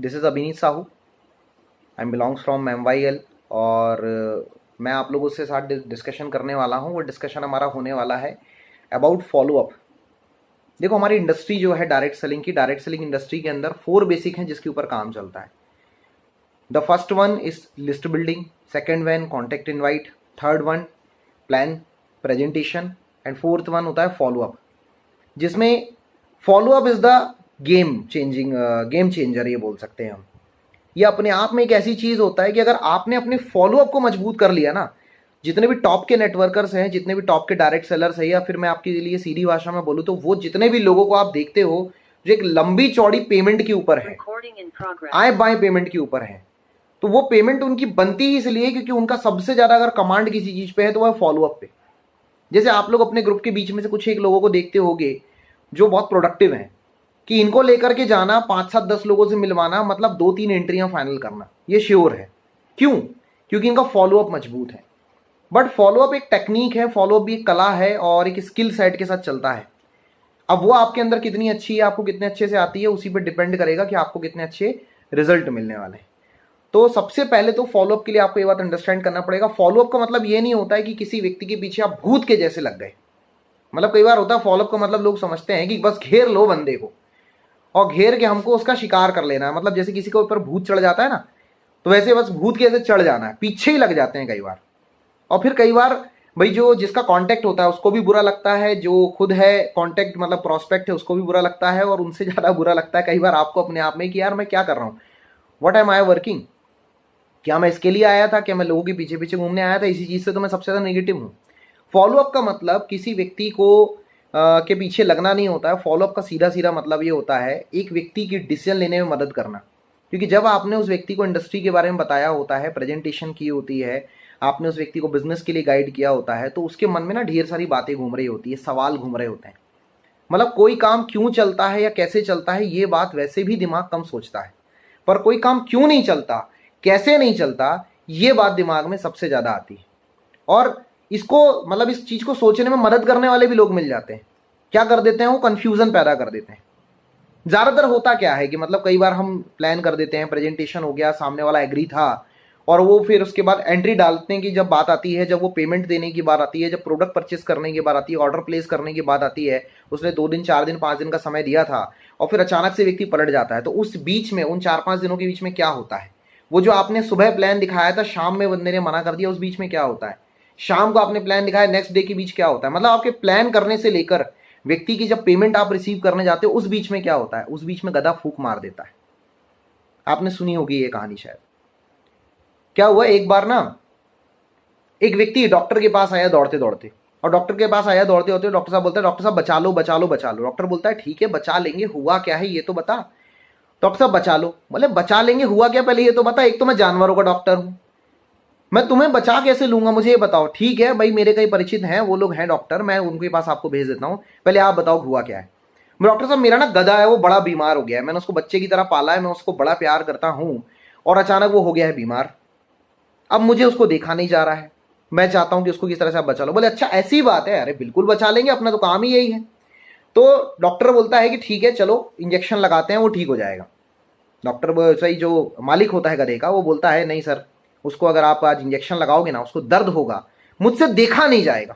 This is अभिनीत Sahu, I am belongs from MYL। और मैं आप लोगों से साथ डिस्कशन करने वाला हूँ। वो डिस्कशन हमारा होने वाला है अबाउट फॉलोअप। देखो, हमारी इंडस्ट्री जो है डायरेक्ट सेलिंग की, डायरेक्ट सेलिंग इंडस्ट्री के अंदर 4 बेसिक हैं जिसके ऊपर काम चलता है। The first one is list building, second one contact invite, third one plan presentation, and fourth one होता है फॉलोअप, जिसमें follow up is the game changer ये बोल सकते हैं हम। ये अपने आप में एक ऐसी चीज होता है कि अगर आपने अपने फॉलोअप को मजबूत कर लिया ना, जितने भी टॉप के नेटवर्कर्स हैं, जितने भी टॉप के डायरेक्ट सेलर्स हैं, या फिर मैं आपके लिए सीधी भाषा में बोलूं तो वो जितने भी लोगों को आप देखते हो जो एक लंबी चौड़ी पेमेंट के ऊपर है, आए बाएं पेमेंट के ऊपर है, तो वो पेमेंट उनकी बनती ही इसलिए क्योंकि उनका सबसे ज्यादा अगर कमांड किसी चीज पे है तो वह फॉलोअप पे। जैसे आप लोग अपने ग्रुप के बीच में से कुछ एक लोगों को देखते होंगे जो बहुत प्रोडक्टिव हैं, कि इनको लेकर के जाना 5, 7, 10 लोगों से मिलवाना, मतलब 2-3 एंट्रियां फाइनल करना, ये श्योर है। क्यों? क्योंकि इनका फॉलोअप मजबूत है। बट फॉलोअप एक टेक्निक है, फॉलोअप भी एक कला है और एक स्किल सेट के साथ चलता है। अब वो आपके अंदर कितनी अच्छी है, आपको कितने अच्छे से आती है, उसी पर डिपेंड करेगा कि आपको कितने अच्छे रिजल्ट मिलने वाले हैं। तो सबसे पहले तो फॉलोअप के लिए आपको ये बात अंडरस्टैंड करना पड़ेगा। फॉलोअप का मतलब ये नहीं होता है कि किसी व्यक्ति के पीछे आप भूत के जैसे लग गए। मतलब कई बार होता है फॉलोअप का मतलब लोग समझते हैं कि बस घेर लो बंदे को और घेर के हमको उसका शिकार कर लेना है। मतलब जैसे किसी के ऊपर भूत चढ़ जाता है ना, तो वैसे बस भूत के जैसे चढ़ जाना है, पीछे ही लग जाते हैं कई बार। और फिर कई बार भाई जो जिसका कांटेक्ट होता है उसको भी बुरा लगता है, जो खुद है कांटेक्ट मतलब प्रोस्पेक्ट है उसको भी बुरा लगता है, और उनसे ज़्यादा बुरा लगता है कई बार आपको अपने आप में कि यार मैं क्या कर रहा हूँ, व्हाट एम आई वर्किंग, क्या मैं इसके लिए आया था, क्या मैं लोगों के पीछे पीछे घूमने आया था, इसी चीज़ से तो मैं सबसे ज़्यादा नेगेटिव हूँ। फॉलोअप का मतलब किसी व्यक्ति को के पीछे लगना नहीं होता है। फॉलोअप का सीधा सीधा मतलब ये होता है एक व्यक्ति की डिसीजन लेने में मदद करना। क्योंकि जब आपने उस व्यक्ति को इंडस्ट्री के बारे में बताया होता है, प्रेजेंटेशन की होती है, आपने उस व्यक्ति को बिजनेस के लिए गाइड किया होता है, तो उसके मन में ना ढेर सारी बातें घूम रही होती है, सवाल घूम रहे होते हैं। मतलब कोई काम क्यों चलता है या कैसे चलता है ये बात वैसे भी दिमाग कम सोचता है, पर कोई काम क्यों नहीं चलता, कैसे नहीं चलता, ये बात दिमाग में सबसे ज़्यादा आती है। और इसको मतलब इस चीज़ को सोचने में मदद करने वाले भी लोग मिल जाते हैं। क्या कर देते हैं वो, कन्फ्यूज़न पैदा कर देते हैं। ज़्यादातर होता क्या है कि मतलब कई बार हम प्लान कर देते हैं, प्रेजेंटेशन हो गया, सामने वाला एग्री था, और वो फिर उसके बाद एंट्री डालने की जब बात आती है, जब वो पेमेंट देने की बात आती है, जब प्रोडक्ट परचेस करने की बात आती है, ऑर्डर प्लेस करने की बात आती है, उसने 2 दिन 4 दिन 5 दिन का समय दिया था और फिर अचानक से व्यक्ति पलट जाता है। तो उस बीच में उन 4-5 दिनों के बीच में क्या होता है, वो जो आपने सुबह प्लान दिखाया था शाम में बंदे ने मना कर दिया, उस बीच में क्या होता है, शाम को आपने प्लान दिखाया नेक्स्ट डे के बीच क्या होता है। मतलब आपके प्लान करने से लेकर व्यक्ति की जब पेमेंट आप रिसीव करने जाते हो उस बीच में क्या होता है, उस बीच में गधा फूंक मार देता है। आपने सुनी होगी ये कहानी शायद। क्या हुआ, एक बार ना एक व्यक्ति डॉक्टर के पास आया दौड़ते दौड़ते, और डॉक्टर के पास आया दौड़ते दौड़ते, डॉक्टर साहब बोलते हैं डॉक्टर साहब बचा लो बचा लो बचा लो। डॉक्टर बोलता है ठीक है बचा लेंगे, हुआ क्या है ये तो बता। डॉक्टर साहब बचा लो, बोले बचा लेंगे, हुआ क्या पहले ये तो बता। एक तो मैं जानवरों का डॉक्टर हूं, मैं तुम्हें बचा कैसे लूंगा, मुझे ये बताओ। ठीक है भाई, मेरे कई परिचित हैं, वो लोग हैं डॉक्टर, मैं उनके पास आपको भेज देता हूँ, पहले आप बताओ हुआ क्या है। डॉक्टर साहब मेरा ना गधा है, वो बड़ा बीमार हो गया है, मैंने उसको बच्चे की तरह पाला है, मैं उसको बड़ा प्यार करता हूँ, और अचानक वो हो गया है बीमार, अब मुझे उसको देखा नहीं जा रहा है, मैं चाहता हूँ कि उसको किस तरह से आप बचा लो। बोले अच्छा ऐसी बात है, अरे बिल्कुल बचा लेंगे, अपना तो काम ही यही है। तो डॉक्टर बोलता है कि ठीक है चलो इंजेक्शन लगाते हैं, वो ठीक हो जाएगा। डॉक्टर सही जो मालिक होता है गधे का, वो बोलता है नहीं सर, उसको अगर आप आज इंजेक्शन लगाओगे ना उसको दर्द होगा, मुझसे देखा नहीं जाएगा।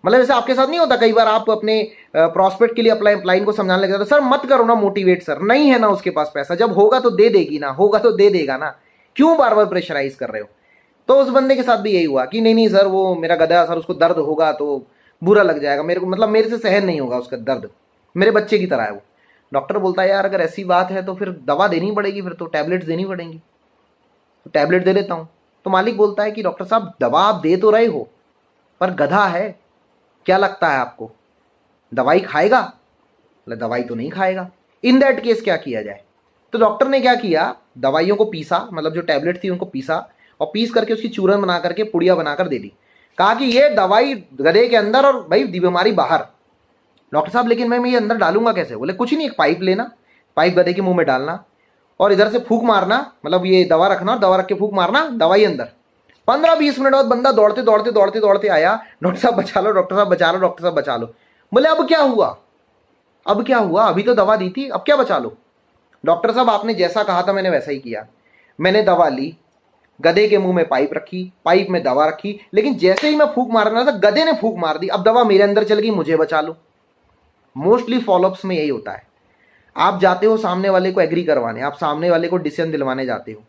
मतलब जैसे आपके साथ नहीं होता, कई बार आप अपने प्रॉस्पेक्ट के लिए अप्लाइन को समझाने लग जाते, सर मत करो ना मोटिवेट, सर नहीं है ना उसके पास पैसा, जब होगा तो दे देगी ना, होगा तो दे देगा ना, क्यों बार बार प्रेशराइज कर रहे हो। तो उस बंदे के साथ भी यही हुआ कि नहीं नहीं सर वो मेरा गधा सर, उसको दर्द होगा तो बुरा लग जाएगा मेरे को, मतलब मेरे से सहन नहीं होगा उसका दर्द, मेरे बच्चे की तरह है वो। डॉक्टर बोलता है यार अगर ऐसी बात है तो फिर दवा देनी पड़ेगी, फिर तो टैबलेट्स देनी पड़ेंगी, तो टैबलेट दे देता हूँ। तो मालिक बोलता है कि डॉक्टर साहब दवा आप दे तो रहे हो, पर गधा है, क्या लगता है आपको दवाई खाएगा? बोले दवाई तो नहीं खाएगा। इन दैट केस क्या किया जाए? तो डॉक्टर ने क्या किया, दवाइयों को पीसा, मतलब जो टैबलेट थी उनको पीसा, और पीस करके उसकी चूरन बना करके पुड़िया बनाकर दे दी। कहा कि ये दवाई गधे के अंदर और भाई बीमारी बाहर। डॉक्टर साहब लेकिन मैं ये अंदर डालूंगा कैसे? बोले कुछ नहीं, एक पाइप लेना, पाइप गधे के मुंह में डालना और इधर से फूंक मारना, मतलब ये दवा रखना, दवा रख के फूंक मारना, दवाई अंदर। 15-20 मिनट बाद बंदा दौड़ते दौड़ते दौड़ते दौड़ते आया, डॉक्टर साहब बचा लो, डॉक्टर साहब बचा लो, डॉक्टर साहब बचा लो। बोले अब क्या हुआ? अब क्या हुआ? अभी तो दवा दी थी, अब क्या बचा लो? डॉक्टर साहब आपने जैसा कहा था मैंने वैसा ही किया, मैंने दवा ली, गधे के मुंह में पाइप रखी, पाइप में दवा रखी, लेकिन जैसे ही मैं फूंक मारना था गधे ने फूंक मार दी, अब दवा मेरे अंदर चल गई, मुझे बचा लो। मोस्टली फॉलोअप्स में यही होता है। आप जाते हो सामने वाले को एग्री करवाने, आप सामने वाले को डिसीजन दिलवाने जाते हो,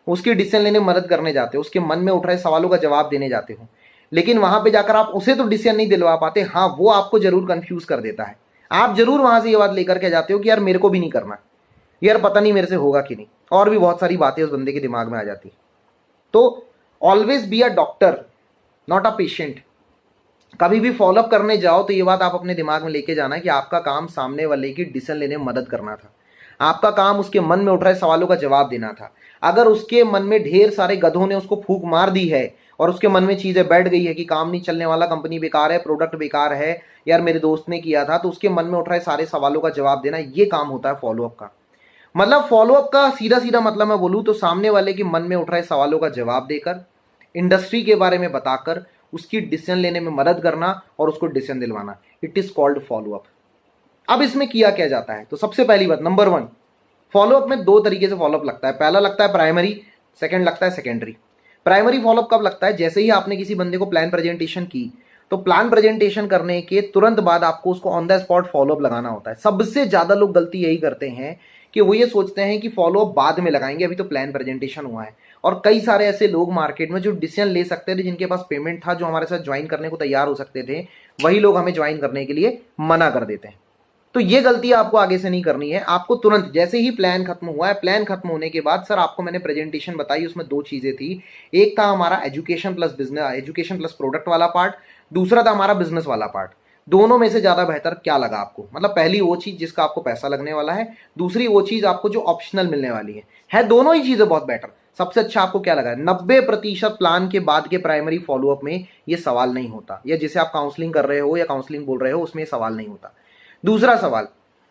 उसकी डिसीजन लेने में मदद करने जाते हो, उसके मन में उठ रहे सवालों का जवाब देने जाते हो, लेकिन वहां पे जाकर आप उसे तो डिसीजन नहीं दिलवा पाते। हाँ, वो आपको जरूर कंफ्यूज कर देता है। आप जरूर वहां से ये बात लेकर के जाते हो कि यार मेरे को भी नहीं करना, यार पता नहीं मेरे से होगा कि नहीं, और भी बहुत सारी बातें उस बंदे के दिमाग में आ जाती। तो always be a doctor, not a patient. कभी भी फॉलोअप करने जाओ तो ये बात आप अपने दिमाग में लेके जाना है कि आपका काम सामने वाले की डिसीजन लेने में मदद करना था, आपका काम उसके मन में उठ रहे सवालों का जवाब देना था। अगर उसके मन में ढेर सारे गधों ने उसको फूंक मार दी है और उसके मन में चीजें बैठ गई है कि काम नहीं चलने वाला, कंपनी बेकार है, प्रोडक्ट बेकार है, यार मेरे दोस्त ने किया था, तो उसके मन में उठ रहे सारे सवालों का जवाब देना, ये काम होता है फॉलोअप का। मतलब फॉलोअप का सीधा सीधा मतलब मैं बोलूं तो सामने वाले के मन में उठ रहे सवालों का जवाब देकर, इंडस्ट्री के बारे में बताकर, उसकी डिसीजन लेने में मदद करना और उसको डिसीजन दिलवाना, इट इज कॉल्ड फॉलोअप। अब इसमें किया क्या जाता है, तो सबसे पहली बात नंबर 1, फॉलोअप में 2 तरीके से फॉलोअप लगता है। पहला लगता है प्राइमरी, सेकंड लगता है सेकेंडरी। प्राइमरी फॉलोअप कब लगता है, जैसे ही आपने किसी बंदे को प्लान प्रेजेंटेशन की, तो प्लान प्रेजेंटेशन करने के तुरंत बाद आपको उसको ऑन द स्पॉट फॉलोअप लगाना होता है। सबसे ज्यादा लोग गलती यही करते हैं कि वो ये सोचते हैं कि फॉलोअप बाद में लगाएंगे, अभी तो प्लान प्रेजेंटेशन हुआ है। और कई सारे ऐसे लोग मार्केट में जो डिसीजन ले सकते थे, जिनके पास पेमेंट था, जो हमारे साथ ज्वाइन करने को तैयार हो सकते थे, वही लोग हमें ज्वाइन करने के लिए मना कर देते हैं। तो ये गलती आपको आगे से नहीं करनी है। आपको तुरंत जैसे ही प्लान खत्म हुआ है, प्लान खत्म होने के बाद सर आपको मैंने प्रेजेंटेशन बताई, उसमें 2 चीजें थी। एक था हमारा education plus business, education plus product वाला पार्ट, दूसरा था हमारा बिजनेस वाला पार्ट। दोनों में से ज्यादा बेहतर क्या लगा आपको? मतलब पहली वो चीज जिसका आपको पैसा लगने वाला है, दूसरी वो चीज आपको जो ऑप्शनल मिलने वाली है दोनों ही चीजें बहुत बेटर। सबसे अच्छा आपको क्या लगा? 90% प्लान के बाद के प्राइमरी फॉलोअप में ये सवाल नहीं होता, या जिसे आप काउंसलिंग कर रहे हो या काउंसलिंग बोल रहे हो उसमें सवाल नहीं होता। दूसरा सवाल,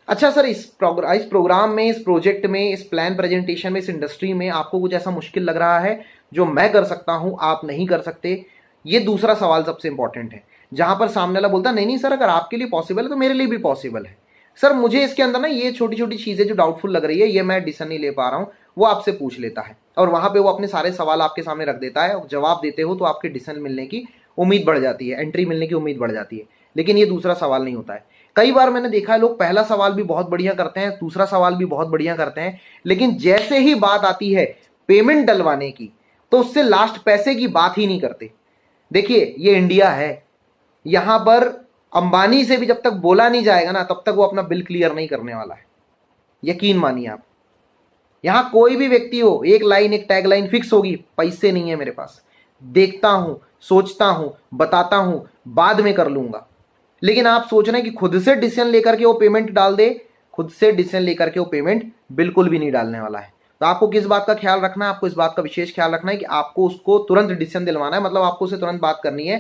अच्छा सर इस प्रोग्राम में, इस प्रोजेक्ट में, इस प्लान प्रेजेंटेशन में, इस इंडस्ट्री में आपको कुछ ऐसा मुश्किल लग रहा है जो मैं कर सकता हूं आप नहीं कर सकते? ये दूसरा सवाल सबसे इंपॉर्टेंट है, जहां पर सामने वाला बोलता नहीं नहीं सर अगर आपके लिए पॉसिबल है तो मेरे लिए भी पॉसिबल है। सर मुझे इसके अंदर ना ये छोटी छोटी चीजें जो डाउटफुल लग रही है, ये मैं डिसीजन नहीं ले पा रहा हूं, वो आपसे पूछ लेता है और वहां पे वो अपने सारे सवाल आपके सामने रख देता है। जवाब देते हो तो आपके डिसीजन मिलने की उम्मीद बढ़ जाती है, एंट्री मिलने की उम्मीद बढ़ जाती है। लेकिन ये दूसरा सवाल नहीं होता है। कई बार मैंने देखा है लोग पहला सवाल भी बहुत बढ़िया करते हैं, दूसरा सवाल भी बहुत बढ़िया करते हैं, लेकिन जैसे ही बात आती है पेमेंट डलवाने की तो उससे लास्ट पैसे की बात ही नहीं करते। देखिए ये इंडिया है, यहां पर अंबानी से भी जब तक बोला नहीं जाएगा ना तब तक वो अपना बिल क्लियर नहीं करने वाला है, यकीन मानिए आप। यहां कोई भी व्यक्ति हो, एक लाइन एक टैग लाइन फिक्स होगी, पैसे नहीं है मेरे पास, देखता हूं, सोचता हूं, बताता हूं, बाद में कर लूंगा। लेकिन आप सोच रहे हैं कि खुद से डिसीजन लेकर के वो पेमेंट डाल दे, खुद से डिसीजन लेकर के वो पेमेंट बिल्कुल भी नहीं डालने वाला है। तो आपको किस बात का ख्याल रखना है? आपको इस बात का विशेष ख्याल रखना है कि आपको उसको तुरंत डिसीजन दिलवाना है, मतलब आपको उसे तुरंत बात करनी है,